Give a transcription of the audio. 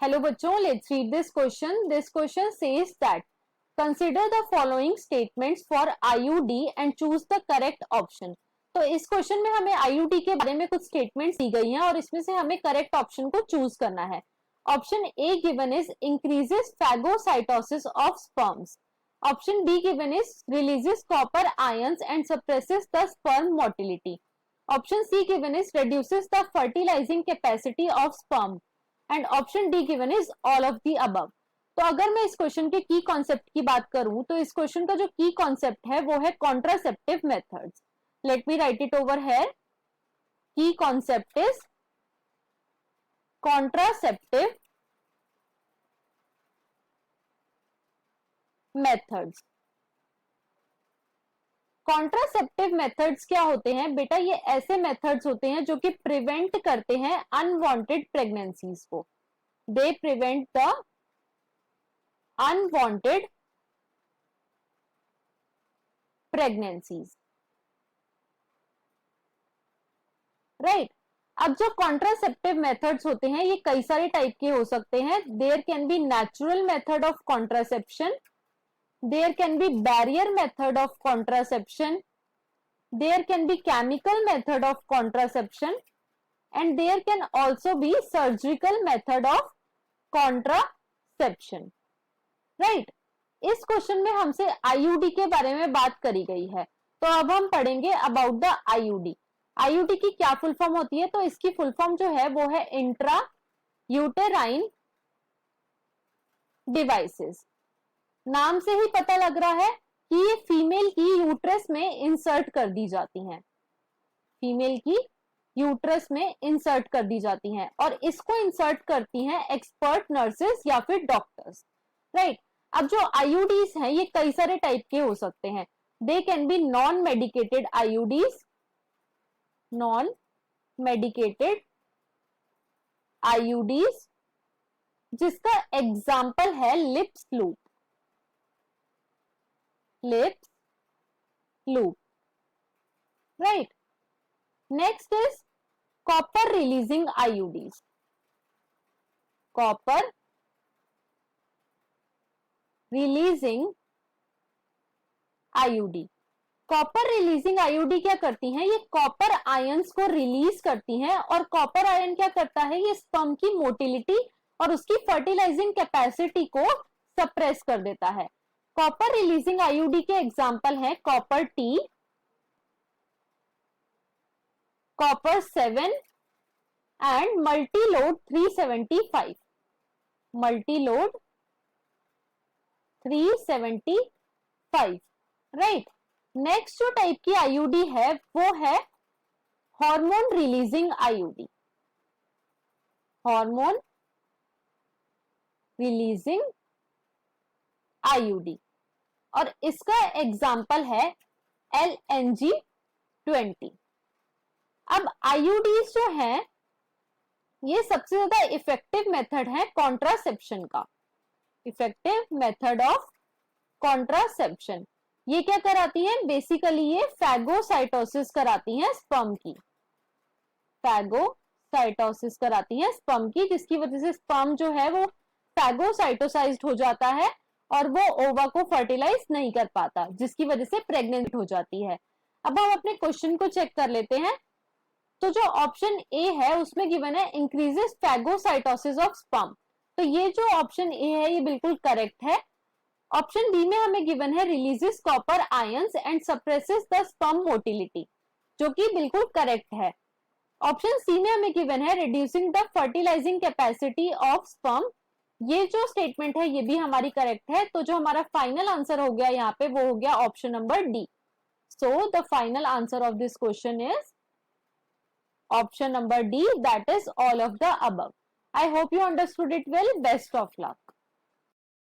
Hello बच्चों, let's read this question. This question says that consider the following statements for IUD and choose the correct option. तो इस question में हमें IUD के बारे में कुछ स्टेटमेंट्स दी गई हैं और इसमें से हमें करेक्ट ऑप्शन को चूज करना है. Option A given is increases phagocytosis of sperms. Option B given is releases copper ions and suppresses the sperm motility. Option C given is reduces the fertilizing capacity of sperm. And option D given is all of the above. तो अगर मैं इस question के की concept की बात करूं तो इस क्वेश्चन का जो की कॉन्सेप्ट है वो है contraceptive methods. Let me write it over here. Key concept is contraceptive methods. Contraceptive methods क्या होते हैं बेटा? ये ऐसे मेथड्स होते हैं जो कि प्रिवेंट करते हैं अनवांटेड प्रेगनेंसीज को. They prevent the unwanted pregnancies. Right. अब जो कॉन्ट्रासेप्टिव मेथड्स होते हैं ये कई सारे टाइप के हो सकते हैं. There can be natural method of contraception. There can be barrier method of contraception. There can be chemical method of contraception. And there can also be surgical method of contraception. Right? इस question में हमसे IUD के बारे में बात करी गई है. तो अब हम पढ़ेंगे अबाउट द IUD. IUD की क्या फुल फॉर्म होती है? तो इसकी फुल फॉर्म जो है वो है इंट्रा यूटेराइन डिवाइसेस. नाम से ही पता लग रहा है कि ये फीमेल की यूट्रस में इंसर्ट कर दी जाती हैं. फीमेल की यूट्रस में इंसर्ट कर दी जाती हैं और इसको इंसर्ट करती हैं एक्सपर्ट नर्सेस या फिर डॉक्टर्स. राइट. अब जो आईयूडीज हैं ये कई सारे टाइप के हो सकते हैं. They can be non medicated IUDs. Non medicated IUDs जिसका एग्जाम्पल है lips loop. lips loop. Right. Next is copper releasing IUDs. Copper releasing IUD. Copper releasing IUD क्या करती हैं? ये कॉपर आयंस को रिलीज करती हैं और कॉपर आयन क्या करता है? ये स्पर्म की मोटिलिटी और उसकी फर्टिलाइजिंग कैपेसिटी को सप्रेस कर देता है. कॉपर रिलीजिंग आईयूडी के एग्जाम्पल हैं copper T, copper 7 and Multiload 375. Multiload 375. Right. Next जो टाइप की आईयूडी है वो है hormone releasing IUD. Hormone releasing IUD और इसका एग्जाम्पल है LNG-20. अब आईयूडीज जो हैं ये सबसे ज्यादा इफेक्टिव मेथड है कॉन्ट्रासेप्शन का. Effective method of contraception. ये क्या कराती है? बेसिकली ये फैगोसाइटोसिस कराती हैं स्पर्म की. फैगोसाइटोसिस कराती हैं स्पर्म की जिसकी वजह से स्पर्म जो है वो फैगोसाइटोसाइज्ड हो जाता है और वो ओवा को फर्टिलाइज नहीं कर पाता जिसकी वजह से प्रेग्नेंट हो जाती है. अब हम अपने क्वेश्चन को चेक कर लेते हैं. तो जो ऑप्शन ए है उसमें गिवन है इंक्रीजेस फैगोसाइटोसिस ऑफ स्पर्म. तो ये जो ऑप्शन ए है ये बिल्कुल करेक्ट है. ऑप्शन बी में हमें गिवन है releases copper ions and suppresses the sperm motility जो कि बिल्कुल करेक्ट है. ऑप्शन सी में हमें गिवन है reducing the fertilising capacity of sperm. ये जो स्टेटमेंट है ये भी हमारी करेक्ट है. तो जो हमारा फाइनल आंसर हो गया यहाँ पे वो हो गया option number D. So the final answer of this question is option number D, that is all of the above. I hope you understood it well. Best of luck.